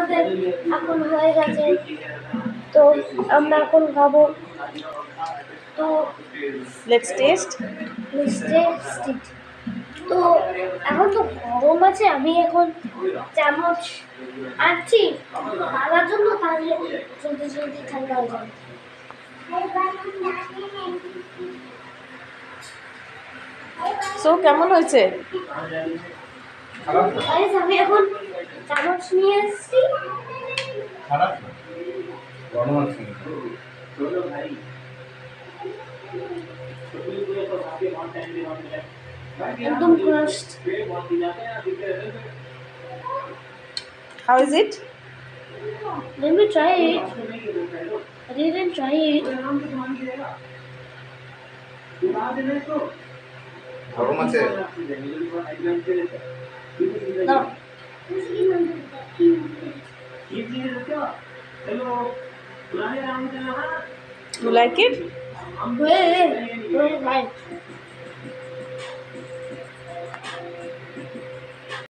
আমাদের এখন হয়ে গেছে, তো আমরা এখন খাবো। তো লেটস টেস্ট। তো এখন তো গরম আছে, আমি এখন চামচ আনছি খাওয়ার জন্য, তাহলে জলদি জলদি ঠান্ডা হয়ে যাবে। সো কেমন হয়েছে? আমি এখন চামচ নিয়ে এসেছি। একদম crust. How is it? Let me try it. I didn't try it. গরম আছে? No. You like it? Very nice.